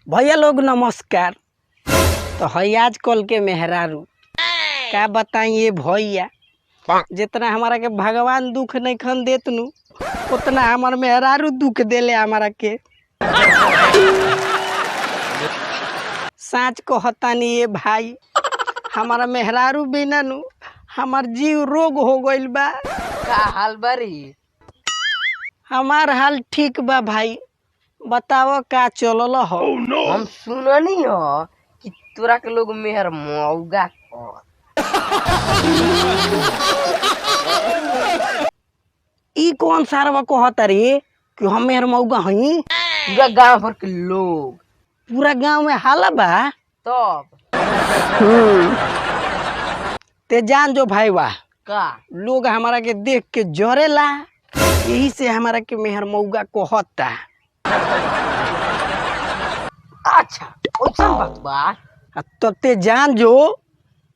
भैया लोग नमस्कार। तो है आजकल के मेहरारू क्या बताइए भैया, जितना हमारा के भगवान दुख नहीं खन देत नु उतना हमार मेहरारू दुख देले हमारा के। साँच कहतानी ये भाई, हमारा मेहरारू बिना नु हमार जीव रोग हो गइल बा। का हाल बारी? हमार हाल ठीक बा भाई, बताओ का चलल हो। हम सुननी हो कि तोरा के लोग मेहर मौगा ई कौन सारवा कहता रे कि हम मेहर मौगा हई? पूरा गांव भर के लोग, पूरा गांव में हाला बा। तब ते जान जो भाई वाह, का लोग हमारा के देख के जरेला, यही से हमारा के मेहर मौगा कहता। अच्छा ओइसन बात बा। तब ते जान जो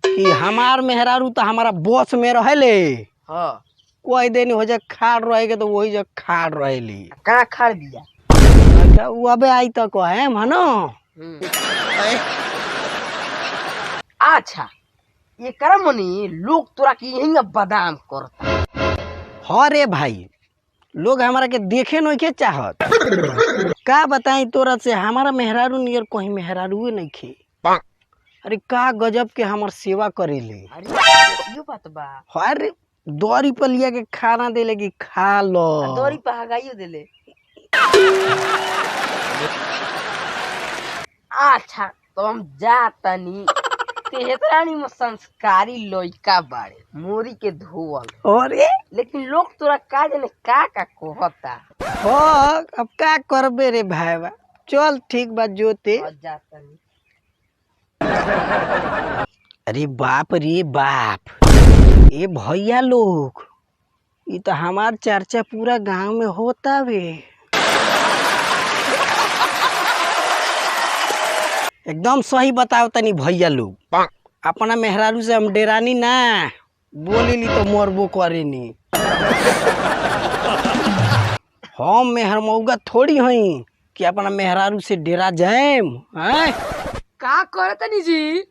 कि हमार मेहरारू तो हमारा बॉस में रहेले। हाँ, कोई दिन हो जा खाड़ रहेगे तो वही जग खाड़ रहेली। कहाँ खाड़ दिया? अच्छा वो अबे आई तो कहे मनो। अच्छा ये कर मनी लोग तोरा की यही बादाम करता। हाँ रे भाई, लोग हमारा के देखे नहीं के चाहत। का बताई तोरा से, हमारा मेहरारू नियर कहीं मेहरारू नहीं खे। अरे का गजब के हमार सेवा करेले। अरे ये बात बा। अरे दौरी पर लिया के खाना देले कि खा लो। दौरी पे हगाइयो देले। अच्छा तो हम जातनी तेहतरानी में संस्कारी लइका बाड़े, मोरी के धोवल। अरे लेकिन लोग तोरा का जाने का कहता। हो अब का करबे रे भाईवा, चल ठीक बा जोते। और जातनी। अरे बाप रे बाप, ये भैया लोग, ये तो हमार चर्चा पूरा गांव में होता वे। एकदम सही बताओ तनी भैया लोग, अपना मेहरारू से हम डेरानी ना, बोलेली तो मरबो करेनी। हम मेहर मौगा थोड़ी हई कि अपना मेहरारू से डेरा जाएम। हैं का करतनी जी?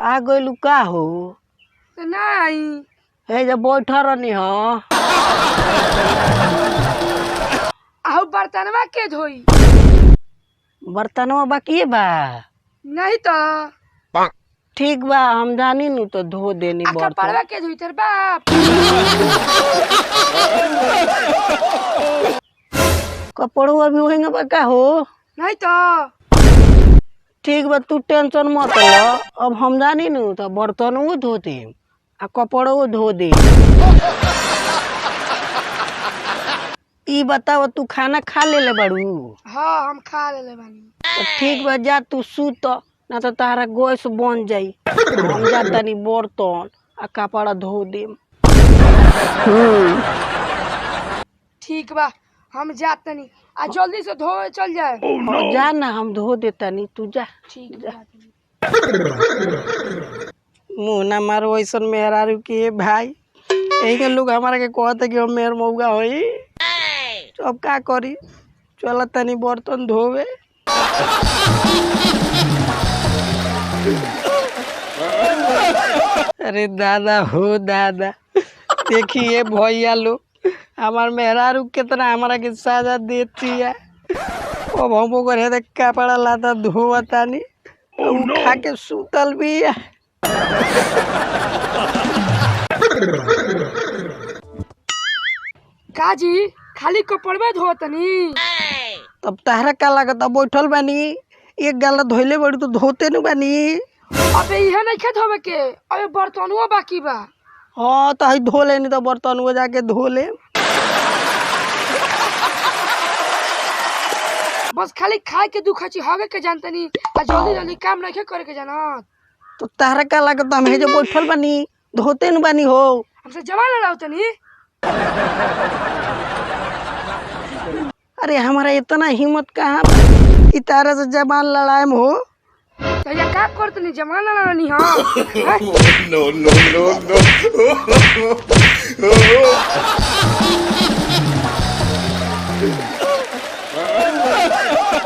आ गइलू का हो? नहीं हे जब बैठा रहनी हो। आहू बर्तनवा के धोई? बर्तनवा बाकी बा। नहीं तो ठीक बा, हम जानी नु तो धो देनी बर्तन। के धोई तेरे बाप। कपड़वा भी वही बा का हो? नहीं तो ठीक बा, तू टेंशन मत लो, अब हम जानी नु तो बर्तनवो धो दे आ कपड़वो धो दे। ई बताओ तू खाना खा ले बाड़ू? हाँ हम खा ले बानी। तो ठीक बा, जा तू सूत, ना तो तारा गैस बन जाई। हम जातानी बर्तन आ कपड़ा धो दे। ठीक बा हम जातनी, आ जल्दी से धो चल जाए। जा ना, हम धो देतानी, तू जा। ठीक जा। मुँह ना मारो ऐसन मेहरारू के भाई, यही के लोग हमारा के कहते कि हम मेहर मौगा होई। तो अब का करी, चल तनी बर्तन धोवे। अरे दादा हो दादा, देखिए भैया लोग हमार मेहरारू कितना हमारा के साजा देती है। अब हम ओकर कपड़ा लाता धोवतानी, उठा के सुतल भी है। काजी खाली कपड़वा धोतनी? तब तहरा का लागत बैठल बानी, एक गाला धोइले बड़ी तो धोते न बानी। अबे इहे नहीं खेत होवे के, अबे बर्तनवा बाकी बा। हाँ तो धो लेनी तो बर्तन वो जाके धो ले। बस खाली खाए के दुखाची हवे के जानतनी, आ जल्दी जल्दी काम नहीं करे के जानत। तो तहरा का लागत हम जो बैठल बानी धोते न बानी हो। हमसे जवान लड़ावतनी? अरे हमारा इतना हिम्मत कहाँ कि तारा से जबान लड़ाए हो। तो ये का करतनी, जवान लड़ानी? हाँ no, no, no, no.